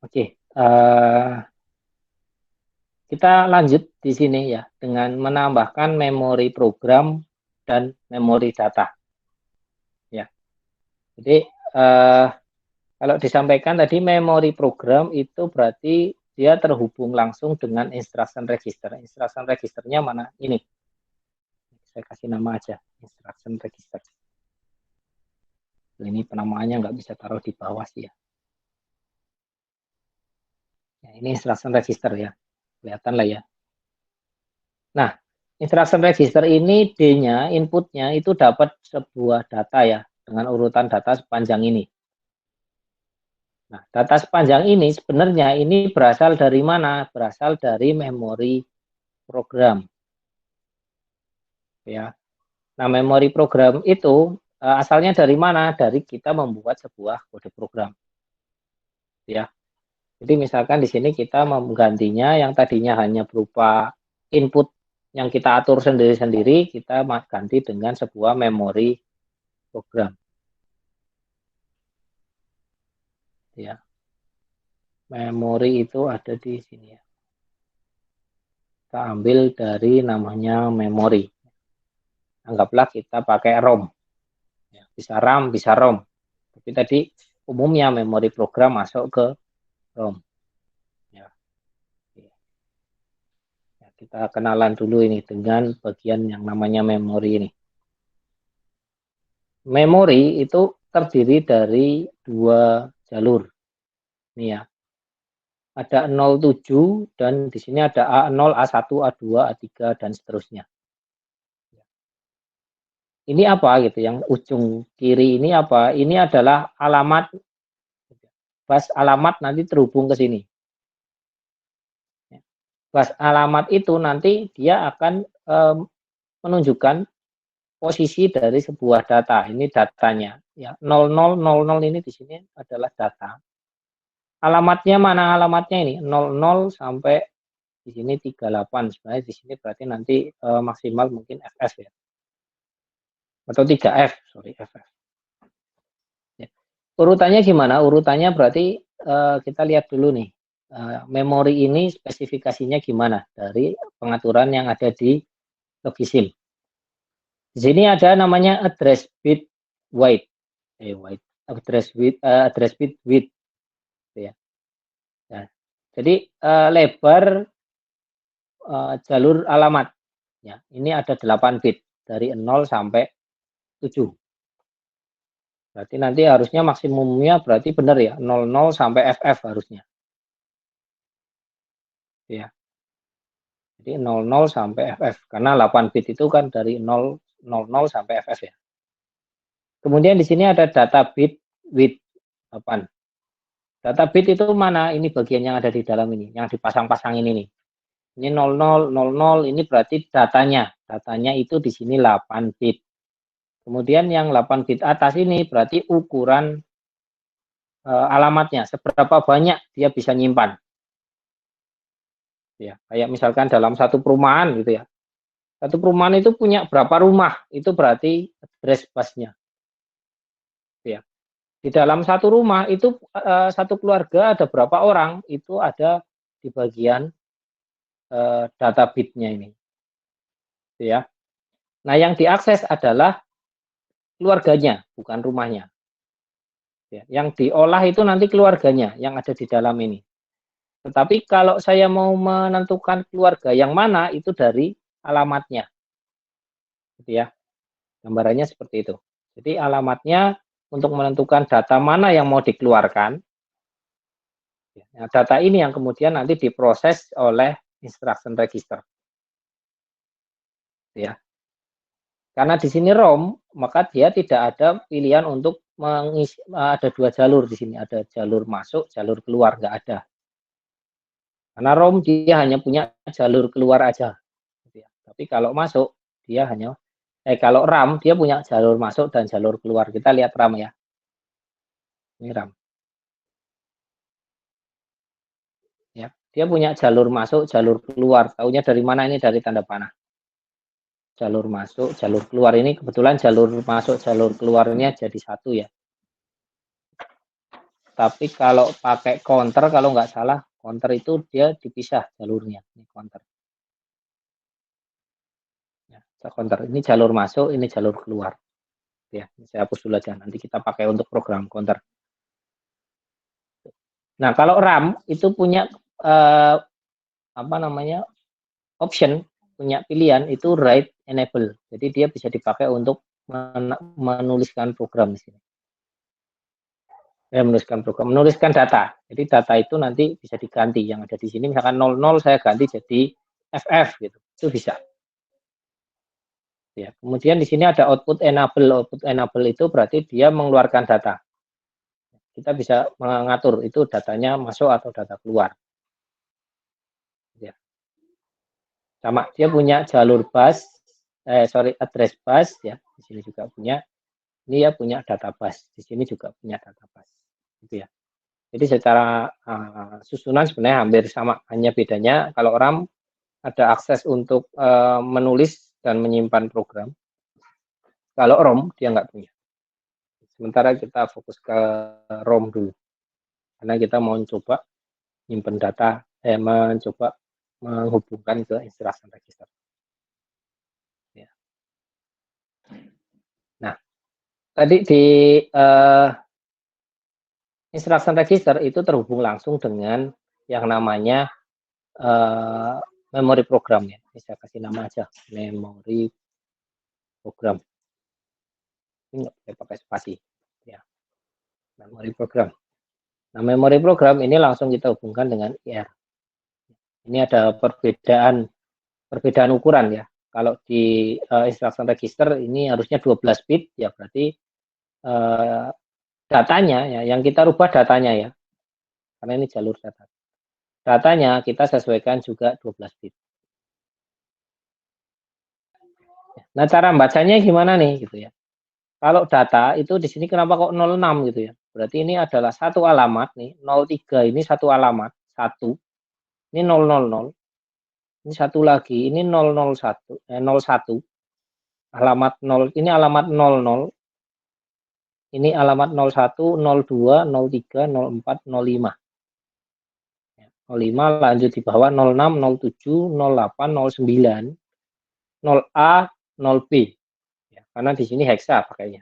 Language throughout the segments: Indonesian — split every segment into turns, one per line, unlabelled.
Oke, kita lanjut di sini ya dengan menambahkan memori program dan memori data. Ya, jadi kalau disampaikan tadi memori program itu berarti dia terhubung langsung dengan instruction register. Instruction registernya mana? Ini. Saya kasih nama aja, instruction register. Ini penamaannya nggak bisa taruh di bawah sih ya. Ya, ini instruction register ya. Kelihatan lah ya. Nah, instruction register ini D-nya, inputnya itu dapat sebuah data ya, dengan urutan data sepanjang ini. Nah, data sepanjang ini sebenarnya ini berasal dari mana? Berasal dari memori program. Ya. Nah, memori program itu asalnya dari mana? Dari kita membuat sebuah kode program. Ya. Jadi misalkan di sini kita menggantinya yang tadinya hanya berupa input yang kita atur sendiri-sendiri, kita ganti dengan sebuah memori program. Ya, memori itu ada di sini ya. Kita ambil dari namanya memori. Anggaplah kita pakai ROM. Ya, bisa RAM, bisa ROM. Tapi tadi umumnya memori program masuk ke ROM. Ya. Ya, kita kenalan dulu ini dengan bagian yang namanya memori ini. Memori itu terdiri dari dua jalur. Ini ya. Ada 07 dan di sini ada A0, A1, A2, A3 dan seterusnya. Ini apa gitu yang ujung kiri ini apa? Ini adalah alamat, bus alamat nanti terhubung ke sini. Bus alamat itu nanti dia akan menunjukkan posisi dari sebuah data. Ini datanya ya. 0000 ini di sini adalah data. Alamatnya mana alamatnya ini? 00 sampai di sini 38. Sebenarnya di sini berarti nanti maksimal mungkin FF ya. Atau 3F, sorry FF. Ya. Urutannya gimana? Urutannya berarti kita lihat dulu nih. Memori ini spesifikasinya gimana dari pengaturan yang ada di Logisim. Di sini ada namanya address bit width, address bit width, ya. Nah, jadi lebar jalur alamat, ya. Ini ada 8 bit dari 0 sampai 7. Berarti nanti harusnya maksimumnya berarti benar ya 00 sampai FF harusnya. Ya. Jadi 00 sampai FF karena 8 bit itu kan dari 00 sampai FF ya. Kemudian di sini ada data bit width 8. Data bit itu mana? Ini bagian yang ada di dalam ini, yang dipasang-pasang ini nih. Ini 0000 ini berarti datanya. Datanya itu di sini 8 bit. Kemudian yang 8 bit atas ini berarti ukuran alamatnya, seberapa banyak dia bisa nyimpan. Ya, kayak misalkan dalam satu perumahan gitu ya. Satu perumahan itu punya berapa rumah, itu berarti address busnya. Ya. Di dalam satu rumah itu satu keluarga ada berapa orang, itu ada di bagian data bitnya ini. Ya. Nah, yang diakses adalah keluarganya, bukan rumahnya. Ya. Yang diolah itu nanti keluarganya yang ada di dalam ini. Tetapi kalau saya mau menentukan keluarga yang mana, itu dari alamatnya. Gitu ya. Gambarannya seperti itu. Jadi alamatnya untuk menentukan data mana yang mau dikeluarkan. Nah, data ini yang kemudian nanti diproses oleh instruction register. Ya. Karena di sini ROM, maka dia tidak ada pilihan untuk mengisi, ada dua jalur di sini, ada jalur masuk, jalur keluar, nggak ada. Karena ROM dia hanya punya jalur keluar aja. Tapi kalau masuk, dia hanya, kalau RAM dia punya jalur masuk dan jalur keluar. Kita lihat RAM ya. Ini RAM. Ya, dia punya jalur masuk, jalur keluar. Taunya dari mana ini? Dari tanda panah. Jalur masuk, jalur keluar ini kebetulan jalur masuk, jalur keluarnya jadi satu ya. tapi kalau pakai counter, kalau nggak salah, counter itu dia dipisah jalurnya. Ini counter. Ya, counter. Ini jalur masuk, ini jalur keluar. Ya, saya hapus dulu aja. Nanti kita pakai untuk program counter. Nah, kalau RAM itu punya apa namanya option, punya pilihan itu write enable. Jadi dia bisa dipakai untuk menuliskan program di sini. Ya, menuliskan data. Jadi data itu nanti bisa diganti. Yang ada di sini misalkan 00 saya ganti jadi FF gitu. Itu bisa. Ya, kemudian di sini ada output enable. Output enable itu berarti dia mengeluarkan data. Kita bisa mengatur itu datanya masuk atau data keluar. Ya. Sama dia punya jalur bus, address bus ya. Di sini juga punya. Ini ya punya data bus. Di sini juga punya data bus. Gitu ya. Jadi secara susunan sebenarnya hampir sama. Hanya bedanya kalau RAM ada akses untuk menulis dan menyimpan program. Kalau ROM dia nggak punya. Sementara kita fokus ke ROM dulu. Karena kita mau coba nyimpen data, mencoba menghubungkan ke instruction register. Ya. Nah, tadi di instruction register itu terhubung langsung dengan yang namanya memori program ya. Saya kasih nama aja, memori program. Ini nggak boleh pakai spasi. Ya. Memori program. Nah, memori program ini langsung kita hubungkan dengan IR. Ini ada perbedaan ukuran ya. Kalau di instruction register ini harusnya 12 bit ya, berarti datanya ya, yang kita rubah datanya ya. Karena ini jalur data. Datanya kita sesuaikan juga 12 bit. Nah, cara bacanya gimana nih gitu ya. Kalau data itu di sini kenapa kok 06 gitu ya. Berarti ini adalah satu alamat nih, 03 ini satu alamat, satu. Ini 000. Ini satu lagi, ini 001, 01. Alamat 0, ini alamat 00. Ini alamat 01, 02, 03, 04, 05. 05 lanjut di bawah 06, 07, 08, 09, 0A, 0B. Ya, karena di sini hexa pakainya.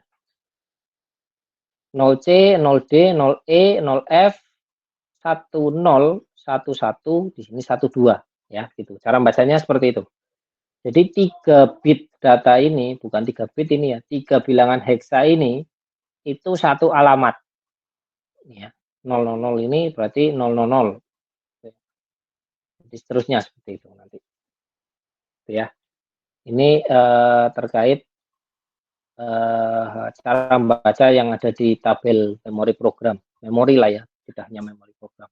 0C, 0D, 0E, 0F, 10, 11, di sini 12 ya gitu. Cara bacanya seperti itu. Jadi 3 bit data ini, bukan 3 bit ini ya, 3 bilangan hexa ini itu satu alamat. Ya. 000 ini berarti 000. Jadi seterusnya seperti itu nanti. Ya. Ini terkait cara membaca yang ada di tabel memori program. Memori lah ya, tidak hanya memori program.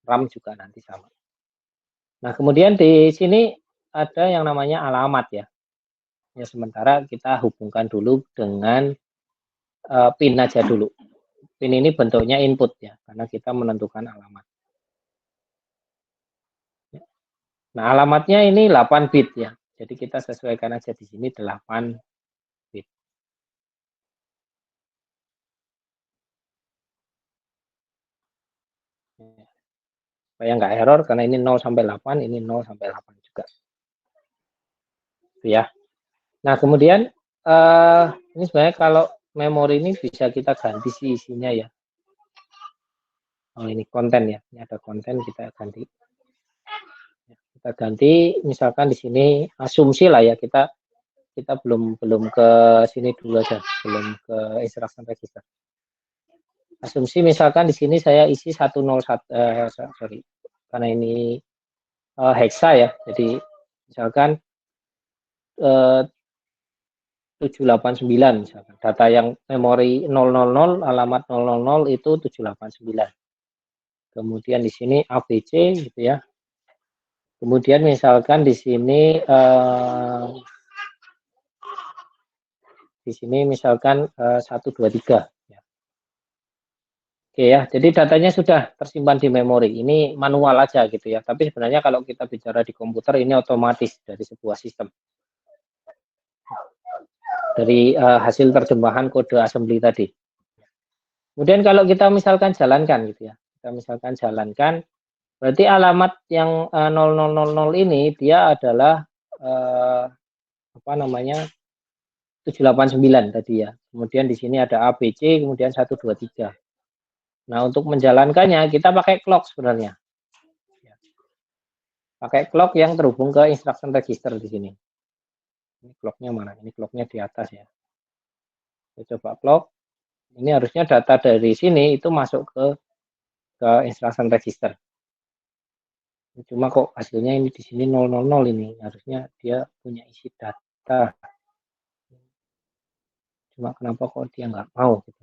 RAM juga nanti sama. Nah, kemudian di sini ada yang namanya alamat ya. Ya, sementara kita hubungkan dulu dengan PIN aja dulu. PIN ini bentuknya input ya, karena kita menentukan alamat. Nah, alamatnya ini 8 bit ya. Jadi kita sesuaikan aja di sini 8 bit. Supaya nggak error karena ini 0 sampai 8, ini 0 sampai 8 juga. Itu ya. Nah, kemudian ini sebenarnya kalau memori ini bisa kita ganti sih isinya ya. Oh, ini konten ya. Ini ada konten kita ganti. Kita ganti misalkan di sini asumsi lah ya, kita belum ke sini dulu aja, belum ke instruction register. Asumsi misalkan di sini saya isi 101 sorry, karena ini hexa ya. Jadi misalkan 789 misalkan. Data yang memori 000 alamat 000 itu 789. Kemudian di sini ABC gitu ya. Kemudian misalkan di sini misalkan 123 ya. Oke ya, jadi datanya sudah tersimpan di memori. Ini manual aja gitu ya. Tapi sebenarnya kalau kita bicara di komputer ini otomatis dari sebuah sistem. Dari hasil terjemahan kode assembly tadi. Kemudian kalau kita misalkan jalankan gitu ya, kita misalkan jalankan, berarti alamat yang 0000 ini dia adalah apa namanya 789 tadi ya. Kemudian di sini ada ABC, kemudian 123. Nah, untuk menjalankannya kita pakai clock sebenarnya. Pakai clock yang terhubung ke instruction register di sini. Ini clocknya mana? Ini clocknya di atas ya. Saya coba clock. Ini harusnya data dari sini itu masuk ke instruction register. Cuma kok hasilnya ini di sini 000 ini. Harusnya dia punya isi data. Cuma kenapa kok dia nggak mau gitu.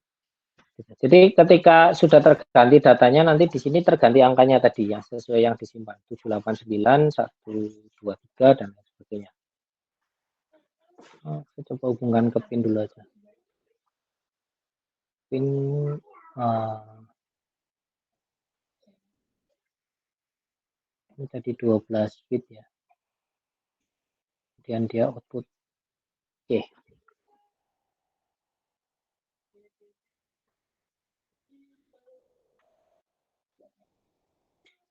Jadi ketika sudah terganti datanya nanti di sini terganti angkanya tadi ya sesuai yang disimpan 789, 123 dan lain sebagainya. Saya coba hubungkan ke pin dulu aja. Pin ini tadi 12 bit ya. Kemudian dia output. Oke.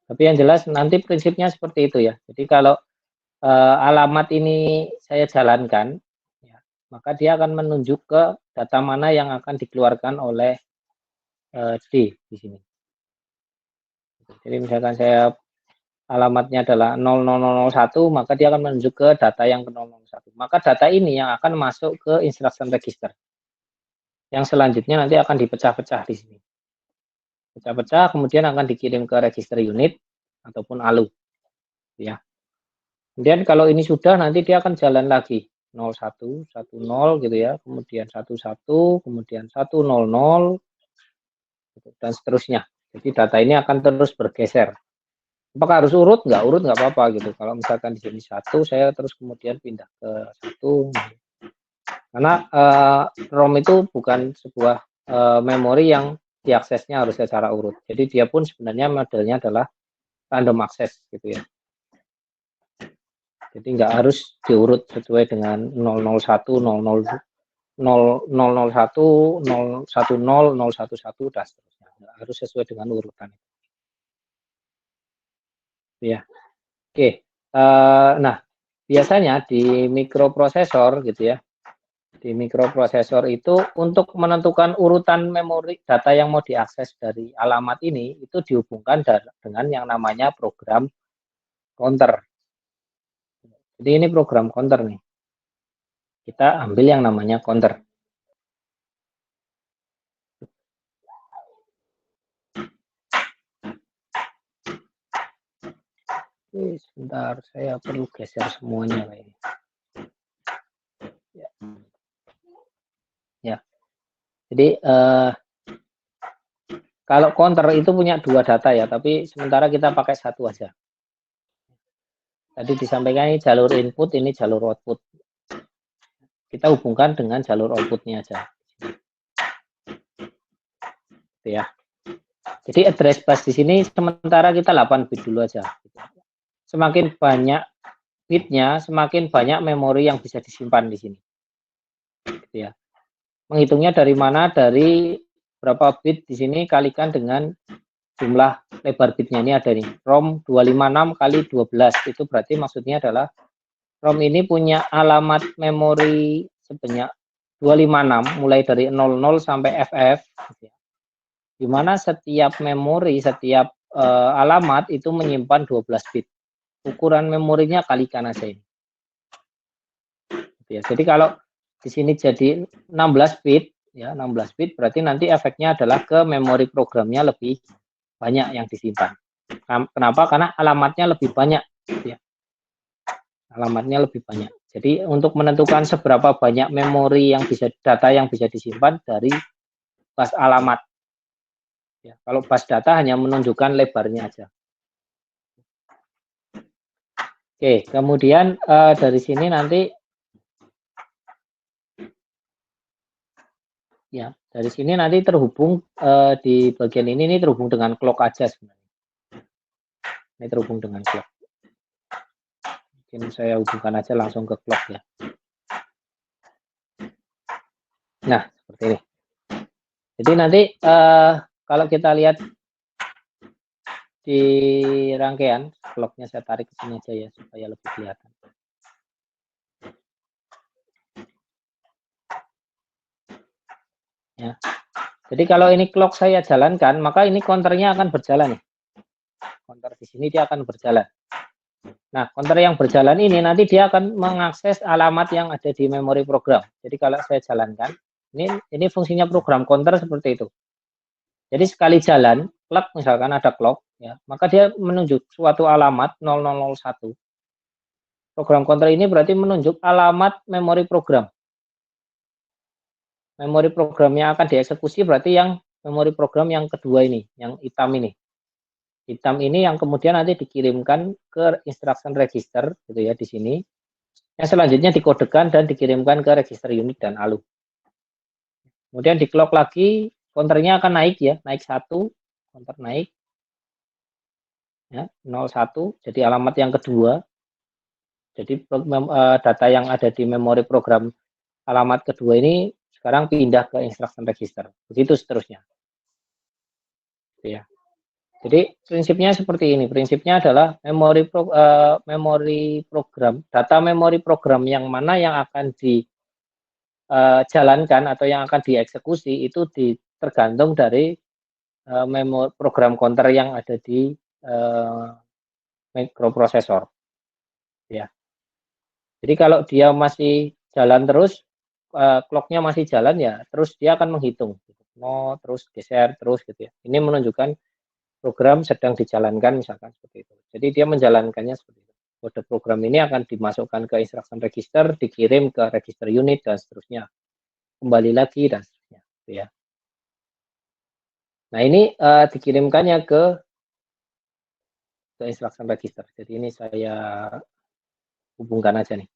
Tapi yang jelas nanti prinsipnya seperti itu ya. Jadi kalau alamat ini saya jalankan, ya, maka dia akan menunjuk ke data mana yang akan dikeluarkan oleh D di sini. Jadi misalkan saya alamatnya adalah 00001, maka dia akan menunjuk ke data yang ke 001. Maka data ini yang akan masuk ke instruction register. Yang selanjutnya nanti akan dipecah-pecah di sini. Pecah-pecah kemudian akan dikirim ke register unit ataupun ALU. Ya. Kemudian kalau ini sudah nanti dia akan jalan lagi 01, 10 gitu ya, kemudian 11, kemudian 100 dan seterusnya. Jadi data ini akan terus bergeser. Apakah harus urut? Nggak urut nggak apa-apa gitu. Kalau misalkan di sini 1, saya terus kemudian pindah ke 1. Karena ROM itu bukan sebuah memori yang diaksesnya harus secara urut. Jadi dia pun sebenarnya modelnya adalah random access gitu ya. Jadi nggak harus diurut sesuai dengan 001, 00, 001, 010, 011 dan seterusnya. Nggak harus sesuai dengan urutan. Ya. Oke. Nah, biasanya di mikroprosesor gitu ya. Di mikroprosesor itu untuk menentukan urutan memori data yang mau diakses dari alamat ini itu dihubungkan dengan yang namanya program counter. Jadi ini program counter nih. Kita ambil yang namanya counter. Oke, sebentar, saya perlu geser semuanya ini. Ya. Ya. Jadi kalau counter itu punya 2 data ya, tapi sementara kita pakai 1 aja. Tadi disampaikan ini jalur input, ini jalur output. Kita hubungkan dengan jalur outputnya aja. Gitu ya. Jadi address bus di sini sementara kita 8 bit dulu aja. Semakin banyak bitnya, semakin banyak memori yang bisa disimpan di sini. Gitu ya. Menghitungnya dari mana? Dari berapa bit di sini kalikan dengan jumlah lebar bitnya. Ini ada nih, ROM 256 kali 12. Itu berarti maksudnya adalah ROM ini punya alamat memori sebanyak 256 mulai dari 00 sampai FF. Gitu ya. Di mana setiap memori, setiap alamat itu menyimpan 12 bit. Ukuran memorinya kalikan aja ini. Ya, jadi kalau di sini jadi 16 bit, ya 16 bit berarti nanti efeknya adalah ke memori programnya lebih banyak yang disimpan. Kenapa? Karena alamatnya lebih banyak. Ya. Alamatnya lebih banyak. Jadi untuk menentukan seberapa banyak memori yang bisa data yang bisa disimpan dari bus alamat. Ya, kalau bus data hanya menunjukkan lebarnya aja. Oke, kemudian dari sini nanti ya dari sini nanti terhubung di bagian ini terhubung dengan clock aja sebenarnya. Ini terhubung dengan clock. Mungkin saya hubungkan aja langsung ke clock ya. Nah, seperti ini. Jadi nanti kalau kita lihat di rangkaian, clocknya saya tarik ke sini aja ya supaya lebih kelihatan. Ya. Jadi kalau ini clock saya jalankan, maka ini counternya akan berjalan nih. Counter di sini dia akan berjalan. Nah, counter yang berjalan ini nanti dia akan mengakses alamat yang ada di memori program. Jadi kalau saya jalankan, ini fungsinya program counter seperti itu. Jadi sekali jalan, clock misalkan ada clock, ya, maka dia menunjuk suatu alamat 0001. Program counter ini berarti menunjuk alamat memori program. Memori program yang akan dieksekusi berarti yang memori program yang kedua ini, yang hitam ini. Hitam ini yang kemudian nanti dikirimkan ke instruction register gitu ya di sini. Yang selanjutnya dikodekan dan dikirimkan ke register unit dan ALU. Kemudian di clock lagi, counternya akan naik ya, naik 1, counter naik. Ya, 01, jadi alamat yang kedua. Jadi data yang ada di memori program alamat kedua ini sekarang pindah ke instruction register. Begitu seterusnya. Ya. Jadi prinsipnya seperti ini. Prinsipnya adalah memori program, data memori program yang mana yang akan dijalankan atau yang akan dieksekusi itu tergantung dari memori program counter yang ada di microprosesor. Ya. Jadi kalau dia masih jalan terus, clock-nya masih jalan ya, terus dia akan menghitung. No, terus geser terus gitu ya. Ini menunjukkan program sedang dijalankan misalkan seperti itu. Jadi dia menjalankannya seperti itu. Kode program ini akan dimasukkan ke instruction register, dikirim ke register unit dan seterusnya. Kembali lagi dan seterusnya. Gitu ya. Nah ini dikirimkannya ke instruction register. Jadi ini saya hubungkan aja nih.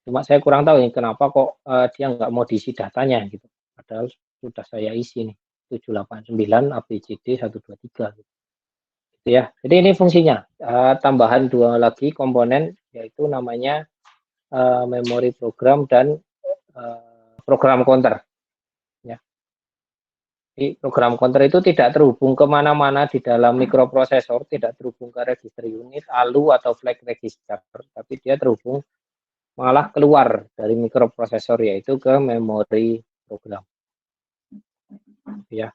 Cuma saya kurang tahu ya kenapa kok dia nggak mau diisi datanya gitu. Padahal sudah saya isi nih 789 ABCD 123 gitu. Ya. Jadi ini fungsinya tambahan dua lagi komponen yaitu namanya memori program dan program counter. Ya. Jadi program counter itu tidak terhubung kemana-mana di dalam mikroprosesor, tidak terhubung ke register unit, ALU atau flag register, tapi dia terhubung malah keluar dari mikroprosesor yaitu ke memori program. Ya.